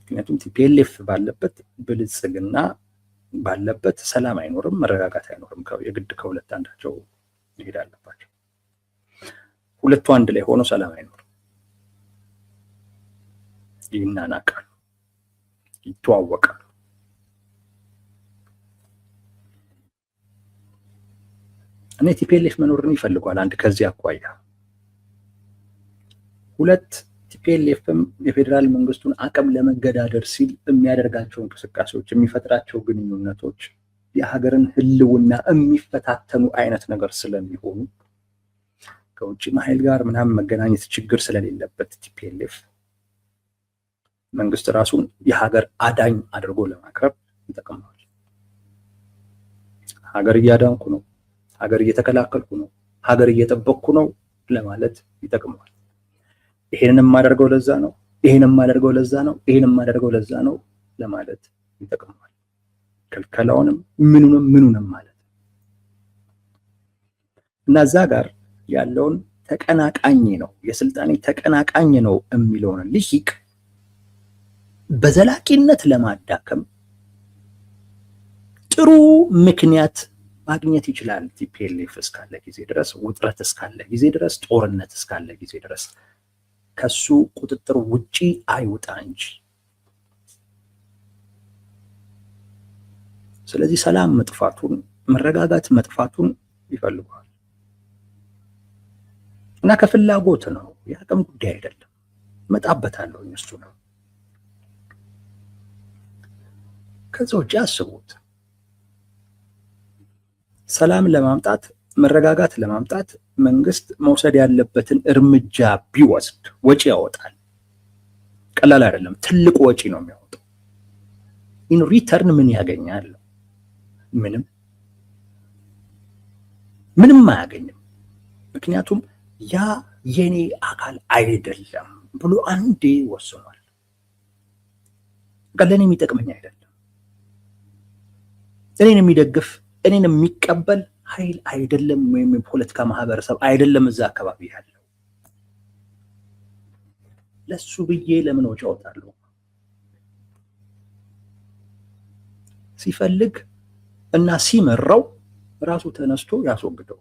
ምክንያቱም ቲፒኤልኤፍ ባለበት ብልጽግና ባለበት ሰላም አይኖርም፣ መረጋጋት አይኖርም። የግድ ከሁለት አንዳቸው መሄድ አለባቸው። ሁለቱ አንድ ላይ ሆኖ ሰላም አይኖርም። ይናናቃሉ፣ ይተዋወቃሉ። እኔ ቲፒኤልኤፍ መኖርን ይፈልጓል። አንድ ከዚህ አኳያ ሁለት ቲፒኤልኤፍም የፌዴራል መንግስቱን አቅም ለመገዳደር ሲል የሚያደርጋቸው እንቅስቃሴዎች የሚፈጥራቸው ግንኙነቶች የሀገርን ህልውና የሚፈታተኑ አይነት ነገር ስለሚሆኑ ከውጭ ኃይል ጋር ምናምን መገናኘት ችግር ስለሌለበት ቲፒኤልኤፍ መንግስት ራሱን የሀገር አዳኝ አድርጎ ለማቅረብ ይጠቅመዋል። ሀገር እያዳንኩ ነው፣ ሀገር እየተከላከልኩ ነው፣ ሀገር እየጠበቅኩ ነው ለማለት ይጠቅመዋል። ይሄንን የማደርገው ለዛ ነው፣ ይሄንን የማደርገው ለዛ ነው፣ ይሄንን የማደርገው ለዛ ነው ለማለት ይጠቅመዋል። ክልከላውንም ምኑንም ማለት እና እዛ ጋር ያለውን ተቀናቃኝ ነው የስልጣኔ ተቀናቃኝ ነው የሚለውን ልሂቅ በዘላቂነት ለማዳከም ጥሩ ምክንያት ማግኘት ይችላል። ቲፒኤልኤፍ እስካለ ጊዜ ድረስ፣ ውጥረት እስካለ ጊዜ ድረስ፣ ጦርነት እስካለ ጊዜ ድረስ ከሱ ቁጥጥር ውጪ አይውጣ እንጂ። ስለዚህ ሰላም መጥፋቱን መረጋጋት መጥፋቱን ይፈልጋል እና ከፍላጎት ነው፣ የአቅም ጉዳይ አይደለም። መጣበታለሁ እሱ ነው። ከዛ ውጪ አስቡት፣ ሰላም ለማምጣት መረጋጋት ለማምጣት መንግስት መውሰድ ያለበትን እርምጃ ቢወስድ ወጪ ያወጣል። ቀላል አይደለም፣ ትልቅ ወጪ ነው የሚያወጣው። ኢን ሪተርን ምን ያገኛል? ምንም አያገኝም። ምክንያቱም ያ የኔ አካል አይደለም ብሎ አንዴ ወስኗል። ለኔ የሚጠቅመኝ አይደለም፣ እኔን የሚደግፍ እኔን የሚቀበል ኃይል አይደለም፣ ወይም የፖለቲካ ማህበረሰብ አይደለም እዛ አካባቢ ያለው። ለሱ ብዬ ለምን ወጪ አወጣለሁ? ሲፈልግ እና ሲመራው ራሱ ተነስቶ ያስወግደው።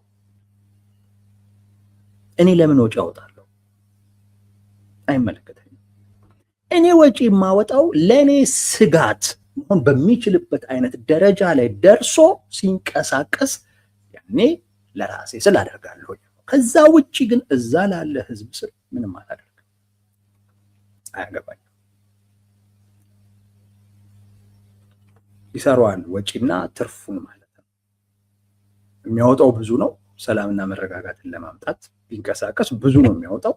እኔ ለምን ወጪ አወጣለሁ? አይመለከተኝም። እኔ ወጪ የማወጣው ለኔ ስጋት መሆን በሚችልበት አይነት ደረጃ ላይ ደርሶ ሲንቀሳቀስ ያኔ ለራሴ ስል አደርጋለሁ። ከዛ ውጪ ግን እዛ ላለ ህዝብ ስል ምንም አላደርግም፣ አያገባኝም። ይሰራዋል ወጪና ትርፉን ማለት ነው። የሚያወጣው ብዙ ነው። ሰላምና መረጋጋትን ለማምጣት ቢንቀሳቀስ ብዙ ነው የሚያወጣው።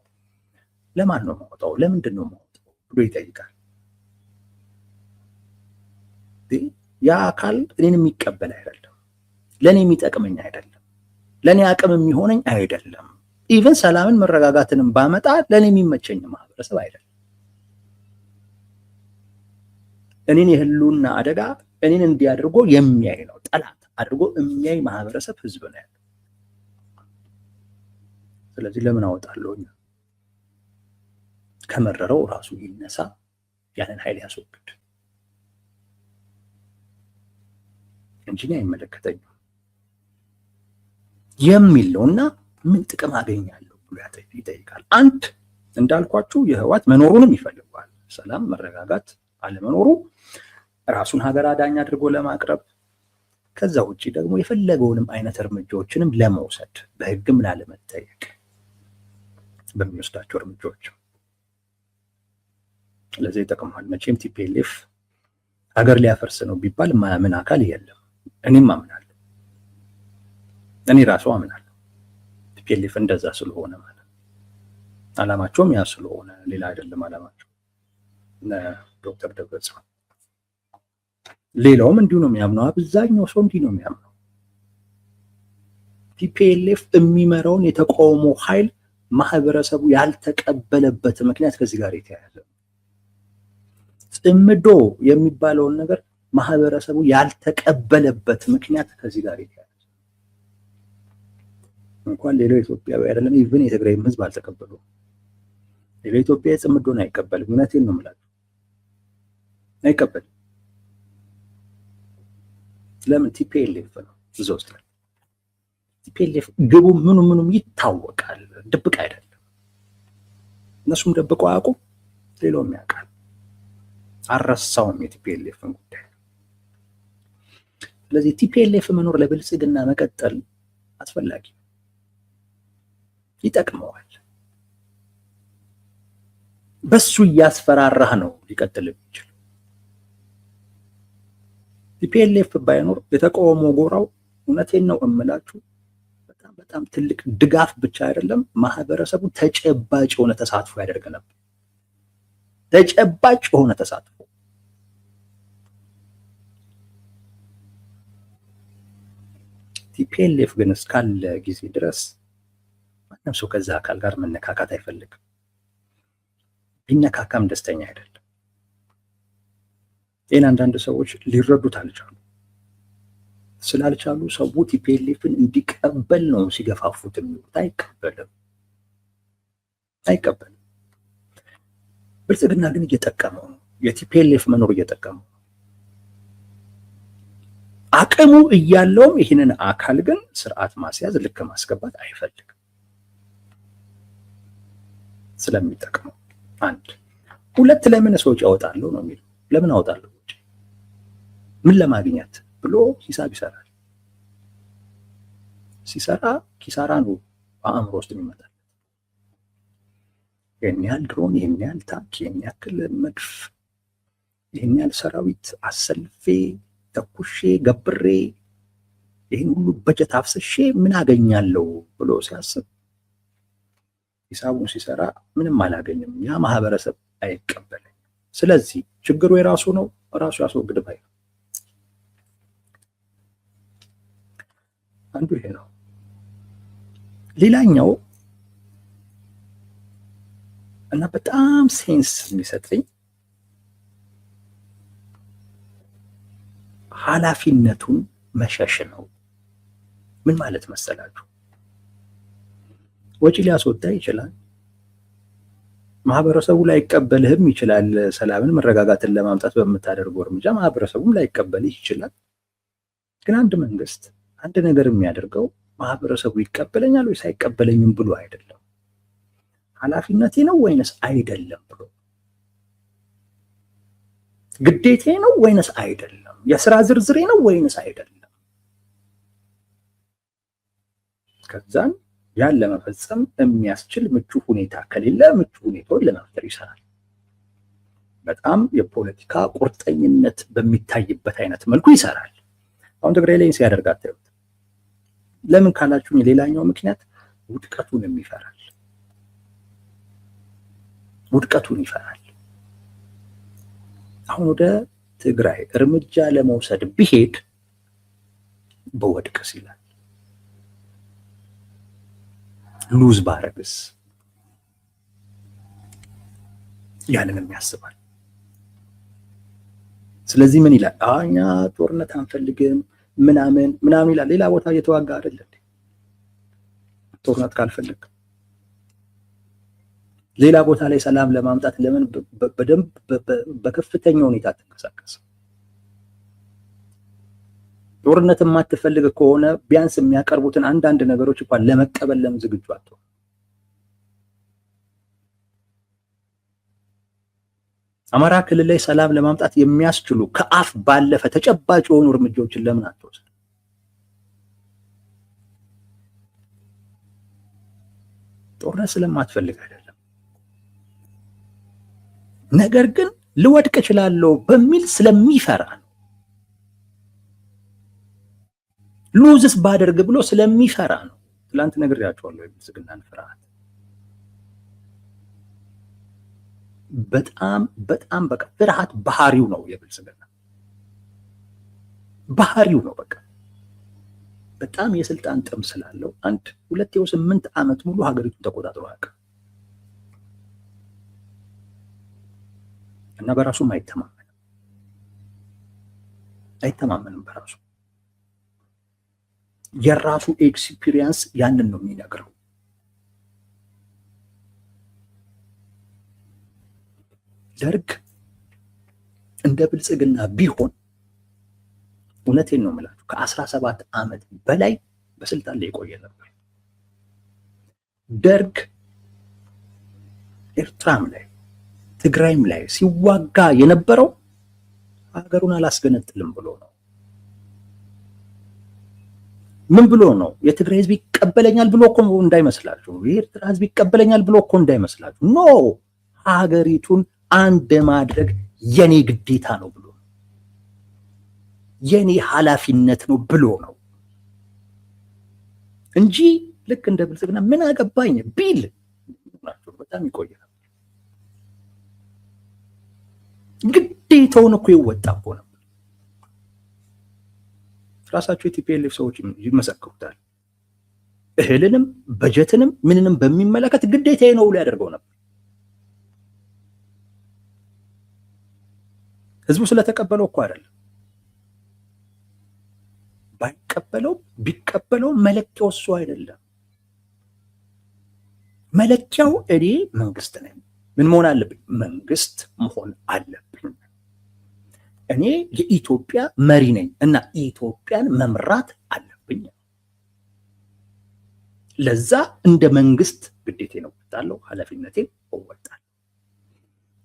ለማን ነው የሚያወጣው? ለምንድን ነው የሚያወጣው ብሎ ይጠይቃል። ያ አካል እኔን የሚቀበል አይደለም፣ ለኔ የሚጠቅመኝ አይደለም፣ ለኔ አቅም የሚሆነኝ አይደለም። ኢቭን ሰላምን መረጋጋትንም ባመጣ ለኔ የሚመቸኝ ማህበረሰብ አይደለም። እኔን የህልውና አደጋ እኔን እንዲያድርጎ የሚያይ ነው፣ ጠላት አድርጎ የሚያይ ማህበረሰብ ህዝብ ነው ያለው። ስለዚህ ለምን አወጣለሁ? ከመረረው ራሱ ይነሳ፣ ያንን ኃይል ያስወግድ እንጂ አይመለከተኝም የሚል ነውና ምን ጥቅም አገኛለሁ ብሎ ይጠይቃል። አንድ እንዳልኳችሁ የህወሓት መኖሩንም ይፈልገዋል። ሰላም፣ መረጋጋት አለመኖሩ ራሱን ሀገር አዳኝ አድርጎ ለማቅረብ ከዛ ውጭ ደግሞ የፈለገውንም አይነት እርምጃዎችንም ለመውሰድ በህግም ላለመጠየቅ በሚወስዳቸው እርምጃዎች ለዚህ ይጠቅማል። መቼም ቲፒኤልኤፍ ሀገር ሊያፈርስ ነው ቢባል ማያምን አካል የለም። እኔም አምናለሁ። እኔ ራሱ አምናለሁ ቲፒኤልኤፍ እንደዛ ስለሆነ ማለት አላማቸውም ያ ስለሆነ ሌላ አይደለም አላማቸው። ዶክተር ደብረጽዮን ሌላውም እንዲሁ ነው የሚያምነው። አብዛኛው ሰው እንዲህ ነው የሚያምነው። ቲፒኤልኤፍ የሚመራውን የተቃውሞ ኃይል ማህበረሰቡ ያልተቀበለበት ምክንያት ከዚህ ጋር የተያያዘ ነው። ጽምዶ የሚባለውን ነገር ማህበረሰቡ ያልተቀበለበት ምክንያት ከዚህ ጋር የተያያዘ እንኳን ሌላው ኢትዮጵያዊ አይደለም ኢቭን የትግራይም ህዝብ አልተቀበሉም። ሌላው ኢትዮጵያ ጽምዶን አይቀበልም። እውነቴን ነው የምላችሁ አይቀበልም። ለምን? ቲፒኤልኤፍ ነው እዛ ውስጥ ነው። ቲፒኤልኤፍ ግቡ ምኑም ይታወቃል፣ ድብቅ አይደለም። እነሱም ደብቀው አያውቁም፣ ሌላውም ያውቃል። አልረሳውም የቲፒኤልኤፍን ጉዳይ። ስለዚህ ቲፒኤልኤፍ መኖር ለብልጽግና መቀጠል አስፈላጊ ይጠቅመዋል። በሱ እያስፈራራህ ነው ሊቀጥል የሚችል። ቲፒኤልኤፍ ባይኖር የተቃውሞ ጎራው እውነቴን ነው እምላችሁ በጣም ትልቅ ድጋፍ ብቻ አይደለም ማህበረሰቡ ተጨባጭ የሆነ ተሳትፎ ያደርግ ነበር። ተጨባጭ የሆነ ተሳትፎ ቲፒኤልኤፍ ግን እስካለ ጊዜ ድረስ ማንም ሰው ከዛ አካል ጋር መነካካት አይፈልግም። ቢነካካም ደስተኛ አይደለም። ይህን አንዳንድ ሰዎች ሊረዱት አልቻሉ። ስላልቻሉ ሰው ቲፒኤልኤፍን እንዲቀበል ነው ሲገፋፉት የሚሉት። አይቀበልም። ብልጽግና ግን እየጠቀመው ነው። የቲፒኤልኤፍ መኖር እየጠቀመው አቅሙ እያለውም ይህንን አካል ግን ስርዓት ማስያዝ ልክ ማስገባት አይፈልግም ስለሚጠቅመው። አንድ ሁለት ለምን ሰዎች ያወጣሉ ነው የሚለው። ለምን አወጣለሁ? ምን ለማግኘት ብሎ ሂሳብ ይሰራል። ሲሰራ ኪሳራ ነው አእምሮ ውስጥ የሚመጣል። ይህን ያህል ድሮን፣ ይህን ያህል ታንክ፣ ይህን ያክል መድፍ፣ ይህን ያህል ሰራዊት አሰልፌ ተኩሼ ገብሬ ይህን ሁሉ በጀት አፍስሼ ምን አገኛለሁ ብሎ ሲያስብ ሂሳቡን ሲሰራ ምንም አላገኝም፣ ያ ማህበረሰብ አይቀበልም። ስለዚህ ችግሩ የራሱ ነው፣ ራሱ ያስወግድ ባይ ነው። አንዱ ይሄ ነው። ሌላኛው እና በጣም ሴንስ የሚሰጠኝ ኃላፊነቱን መሸሽ ነው። ምን ማለት መሰላችሁ? ወጪ ሊያስወጣ ይችላል። ማህበረሰቡ ላይቀበልህም ይችላል። ሰላምን መረጋጋትን ለማምጣት በምታደርገው እርምጃ ማህበረሰቡም ላይቀበልህ ይችላል። ግን አንድ መንግስት አንድ ነገር የሚያደርገው ማህበረሰቡ ይቀበለኛል ወይስ አይቀበለኝም ብሎ አይደለም። ኃላፊነቴ ነው ወይንስ አይደለም ብሎ፣ ግዴቴ ነው ወይንስ አይደለም፣ የስራ ዝርዝሬ ነው ወይንስ አይደለም። ከዛን ያን ለመፈጸም የሚያስችል ምቹ ሁኔታ ከሌለ ምቹ ሁኔታውን ለመፍጠር ይሰራል። በጣም የፖለቲካ ቁርጠኝነት በሚታይበት አይነት መልኩ ይሰራል። አሁን ትግራይ ላይ ሲያደርግ አታዩት? ለምን ካላችሁኝ ሌላኛው ምክንያት ውድቀቱን ይፈራል። ውድቀቱን ይፈራል። አሁን ወደ ትግራይ እርምጃ ለመውሰድ ቢሄድ በወድቅስ ይላል። ሉዝ ባረግስ ያንንም ያስባል። ስለዚህ ምን ይላል? እኛ ጦርነት አንፈልግም ምናምን ይላል። ሌላ ቦታ እየተዋጋ አይደል እንዴ? ጦርነት ካልፈልግ ሌላ ቦታ ላይ ሰላም ለማምጣት ለምን በደንብ በከፍተኛ ሁኔታ ተንቀሳቀስ? ጦርነት የማትፈልግ ከሆነ ቢያንስ የሚያቀርቡትን አንዳንድ ነገሮች እንኳን ለመቀበል ለምን ዝግጁ አትሆን? አማራ ክልል ላይ ሰላም ለማምጣት የሚያስችሉ ከአፍ ባለፈ ተጨባጭ የሆኑ እርምጃዎችን ለምን አትወስድ? ጦርነት ስለማትፈልግ አይደለም። ነገር ግን ልወድቅ እችላለሁ በሚል ስለሚፈራ ነው። ሉዝስ ባደርግ ብሎ ስለሚፈራ ነው። ትላንት ነግሬያቸዋለሁ። የብልጽግናን ፍርሃት በጣም በቃ ፍርሃት ባህሪው ነው። የብልጽግና ባህሪው ነው። በቃ በጣም የስልጣን ጥም ስላለው 8 ዓመት ሙሉ ሀገሪቱን ተቆጣጥሮ አያውቅም እና በራሱም አይተማመንም በራሱ። የራሱ ኤክስፒሪየንስ ያንን ነው የሚነግረው። ደርግ እንደ ብልጽግና ቢሆን እውነቴን ነው የምላችሁ ከ17 ዓመት በላይ በስልጣን ላይ የቆየ ነበር። ደርግ ኤርትራም ላይ ትግራይም ላይ ሲዋጋ የነበረው ሀገሩን አላስገነጥልም ብሎ ነው። ምን ብሎ ነው? የትግራይ ህዝብ ይቀበለኛል ብሎ እኮ እንዳይመስላችሁ፣ የኤርትራ ህዝብ ይቀበለኛል ብሎ እኮ እንዳይመስላችሁ። ኖ ሀገሪቱን አንድ ማድረግ የኔ ግዴታ ነው ብሎ ነው፣ የኔ ኃላፊነት ነው ብሎ ነው እንጂ ልክ እንደ ብልጽግና ምን አገባኝ ቢል በጣም ይቆያል። ግዴታውን እኮ ይወጣ እኮ ነው። ራሳቸው የቲፒኤልኤፍ ሰዎች ይመሰክሩታል። እህልንም በጀትንም ምንንም በሚመለከት ግዴታዬ ነው ብሎ ያደርገው ነበር። ህዝቡ ስለተቀበለው እኮ አይደለም። ባይቀበለው ቢቀበለው መለኪያው እሱ አይደለም። መለኪያው እኔ መንግስት ነኝ። ምን መሆን አለብኝ? መንግስት መሆን አለብኝ። እኔ የኢትዮጵያ መሪ ነኝ እና ኢትዮጵያን መምራት አለብኝ። ለዛ እንደ መንግስት ግዴታዬን እወጣለሁ፣ ኃላፊነቴን እወጣለሁ።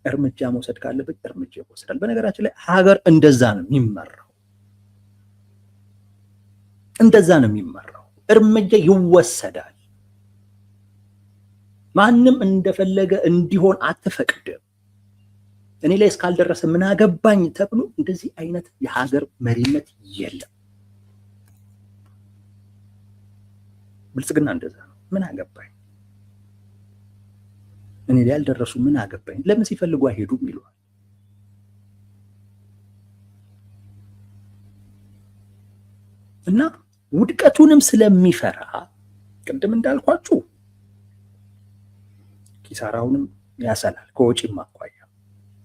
እርምጃ መውሰድ ካለብኝ እርምጃ ይወሰዳል። በነገራችን ላይ ሀገር እንደዛ ነው የሚመራው፣ እንደዛ ነው የሚመራው። እርምጃ ይወሰዳል። ማንም እንደፈለገ እንዲሆን አትፈቅድም። እኔ ላይ እስካልደረሰ ምን አገባኝ ተብሎ እንደዚህ አይነት የሀገር መሪነት የለም። ብልጽግና እንደዛ ነው። ምን አገባኝ፣ እኔ ላይ ያልደረሱ ምን አገባኝ፣ ለምን ሲፈልጉ አይሄዱም ይለዋል። እና ውድቀቱንም ስለሚፈራ ቅድም እንዳልኳችሁ ኪሳራውንም ያሰላል ከወጪም አኳያ።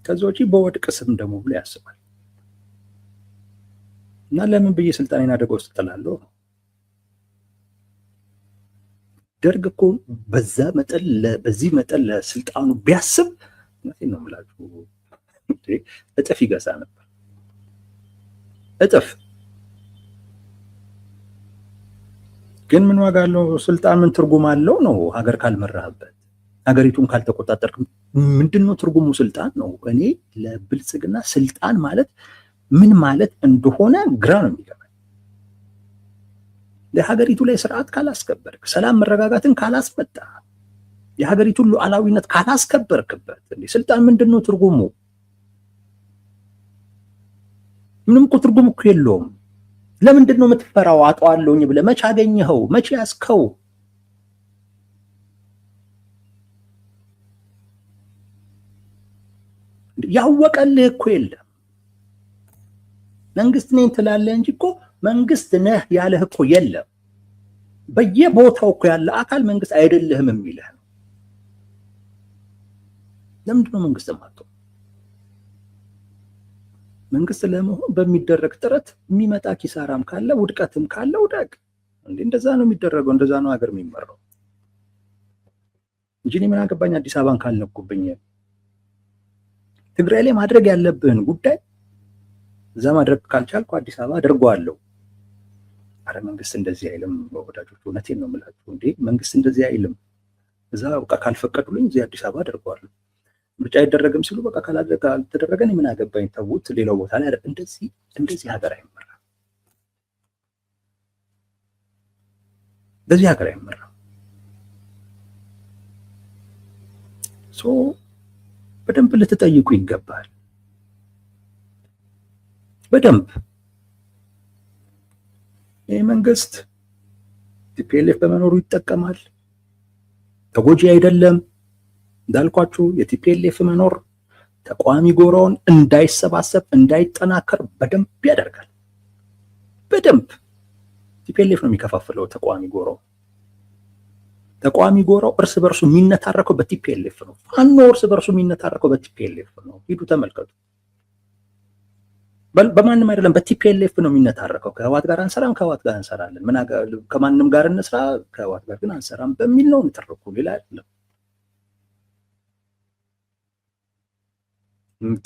ከዛ ውጪ በወድቅ ስም ደግሞ ብሎ ያስባል። እና ለምን ብዬ ስልጣኔን አደጋ ውስጥ ጥላለሁ? ደርግ እኮ በዚህ መጠን ለስልጣኑ ቢያስብ እውነቴን ነው የምላችሁ እጥፍ ይገዛ ነበር፣ እጥፍ። ግን ምን ዋጋ አለው? ስልጣን ምን ትርጉም አለው ነው? ሀገር ካልመራህበት፣ ሀገሪቱን ካልተቆጣጠርክ ምንድነው ትርጉሙ? ስልጣን ነው። እኔ ለብልጽግና ስልጣን ማለት ምን ማለት እንደሆነ ግራ ነው የሚገባኝ። ለሀገሪቱ ላይ ስርዓት ካላስከበርክ፣ ሰላም መረጋጋትን ካላስመጣ፣ የሀገሪቱን ሉዓላዊነት ካላስከበርክበት ስልጣን ምንድነው ትርጉሙ? ምንም እኮ ትርጉም እኮ የለውም። ለምንድን ነው የምትፈራው? አጣዋለሁኝ ብለህ መቼ አገኘኸው? መቼ ያስከው? ያወቀልህ እኮ የለም። መንግስት ነኝ ትላለህ እንጂ እኮ መንግስት ነህ ያለህ እኮ የለም። በየቦታው እኮ ያለ አካል መንግስት አይደለህም የሚልህ ነው። ለምንድን ነው መንግስት የማትሆነው? መንግስት ለመሆን በሚደረግ ጥረት የሚመጣ ኪሳራም ካለ ውድቀትም ካለ ውደቅ። እንደዛ ነው የሚደረገው፣ እንደዛ ነው ሀገር የሚመራው እንጂ እኔ ምን አገባኝ አዲስ አበባን ካልነኩብኝ። ትግራይ ላይ ማድረግ ያለብህን ጉዳይ እዛ ማድረግ ካልቻልኩ አዲስ አበባ አድርገዋለሁ። አረ መንግስት እንደዚህ አይልም ወዳጆች፣ እውነቴን ነው የምላችሁ። መንግስት እንደዚህ አይልም። እዛ በቃ ካልፈቀዱልኝ እዚህ አዲስ አበባ አድርገዋለሁ። ምርጫ አይደረግም ሲሉ በቃ ካልተደረገ እኔ ምን አገባኝ ተዉት፣ ሌላው ቦታ ላይ እንደዚህ ሀገር አይመራም። እንደዚህ ሀገር አይመራም። በደንብ ልትጠይቁ ይገባል። በደንብ ይህ መንግስት ቲፒኤልኤፍ በመኖሩ ይጠቀማል፣ ተጎጂ አይደለም። እንዳልኳችሁ የቲፒኤልኤፍ መኖር ተቃዋሚ ጎራውን እንዳይሰባሰብ እንዳይጠናከር በደንብ ያደርጋል። በደንብ ቲፒኤልኤፍ ነው የሚከፋፍለው ተቃዋሚ ጎራው። ተቃዋሚ ጎራው እርስ በርሱ የሚነታረከው በቲፒኤልኤፍ ነው። ፋኖ እርስ በርሱ የሚነታረከው በቲፒኤልኤፍ ነው። ሂዱ ተመልከቱ። በማንም አይደለም፣ በቲፒኤልኤፍ ነው የሚነታረከው። ከህወሓት ጋር አንሰራም፣ ከህወሓት ጋር እንሰራለን፣ ከማንም ጋር እንስራ፣ ከህወሓት ጋር ግን አንሰራም በሚል ነው ንትርኩ፣ ሌላ አይደለም።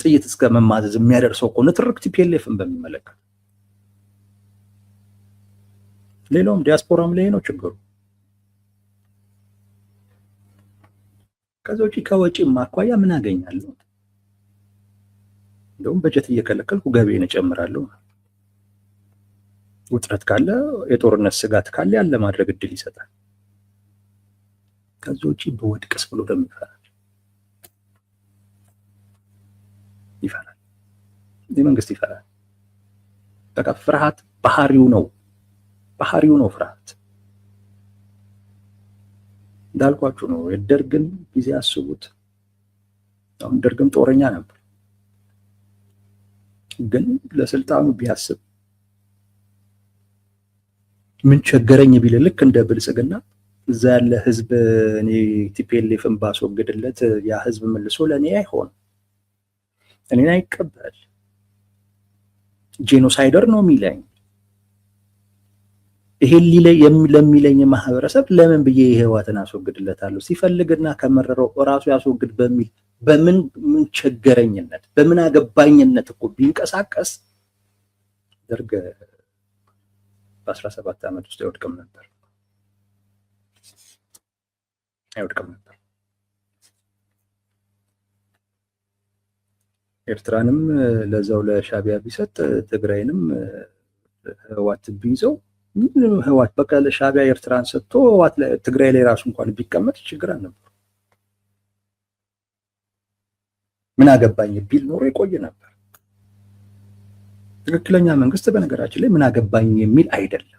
ጥይት እስከ መማዘዝ የሚያደርሰው እኮ ንትርክ ቲፒኤልኤፍን በሚመለከት። ሌላውም ዲያስፖራም ላይ ነው ችግሩ። ከዛ ውጪ ከወጪ ማኳያ ምን አገኛለሁ? እንደውም በጀት እየከለከልኩ ገቢን እጨምራለሁ። ውጥረት ካለ የጦርነት ስጋት ካለ ያለ ማድረግ እድል ይሰጣል። ከዛ ውጪ በወድቅስ ብሎ ደግሞ ይፈራል። የመንግስት ይፈራል። በቃ ፍርሃት ባህሪው ነው ፍርሃት። እንዳልኳችሁ ነው። የደርግን ጊዜ አስቡት። አሁን ደርግም ጦረኛ ነበር፣ ግን ለስልጣኑ ቢያስብ ምን ቸገረኝ ቢል ልክ እንደ ብልጽግና እዛ ያለ ህዝብ እኔ ቲፒኤልኤፍን ባስወግድለት ያ ህዝብ መልሶ ለእኔ አይሆን፣ እኔን አይቀበል፣ ጄኖሳይደር ነው የሚለኝ። ይሄን ለሚለኝ ማህበረሰብ ለምን ብዬ ህወሓትን አስወግድለታለሁ? ሲፈልግና ከመረረው ራሱ ያስወግድ በሚል በምን ቸገረኝነት በምን አገባኝነት እኮ ቢንቀሳቀስ ደርግ በ17 ዓመት ውስጥ አይወድቅም ነበር። ኤርትራንም ለዛው ለሻዕቢያ ቢሰጥ ትግራይንም ህወሓት ቢይዘው ህወሓት በቃ ለሻዕቢያ ኤርትራን ሰጥቶ ህወሓት ትግራይ ላይ ራሱ እንኳን ቢቀመጥ ችግር አልነበረ። ምን አገባኝ ቢል ኖሮ ይቆይ ነበር። ትክክለኛ መንግስት በነገራችን ላይ ምን አገባኝ የሚል አይደለም።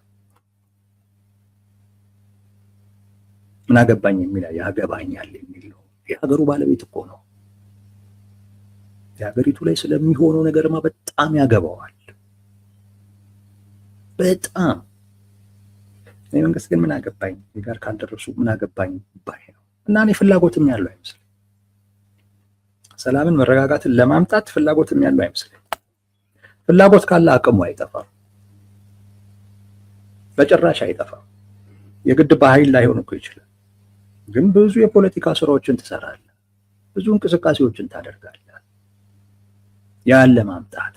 ምን አገባኝ የሚል ያገባኛል የሚል ነው። የሀገሩ ባለቤት እኮ ነው። የሀገሪቱ ላይ ስለሚሆነው ነገርማ በጣም ያገባዋል። በጣም መንግስት ግን ምን አገባኝ ጋር ካልደረሱ ምን አገባኝ ባይ ነው እና እኔ ፍላጎትም ያለው አይመስልም። ሰላምን መረጋጋትን ለማምጣት ፍላጎትም ያለው አይመስልም። ፍላጎት ካለ አቅሙ አይጠፋም፣ በጭራሽ አይጠፋም። የግድ በኃይል ላይሆን እኮ ይችላል፣ ግን ብዙ የፖለቲካ ስራዎችን ትሰራለህ፣ ብዙ እንቅስቃሴዎችን ታደርጋለህ። ያን ለማምጣት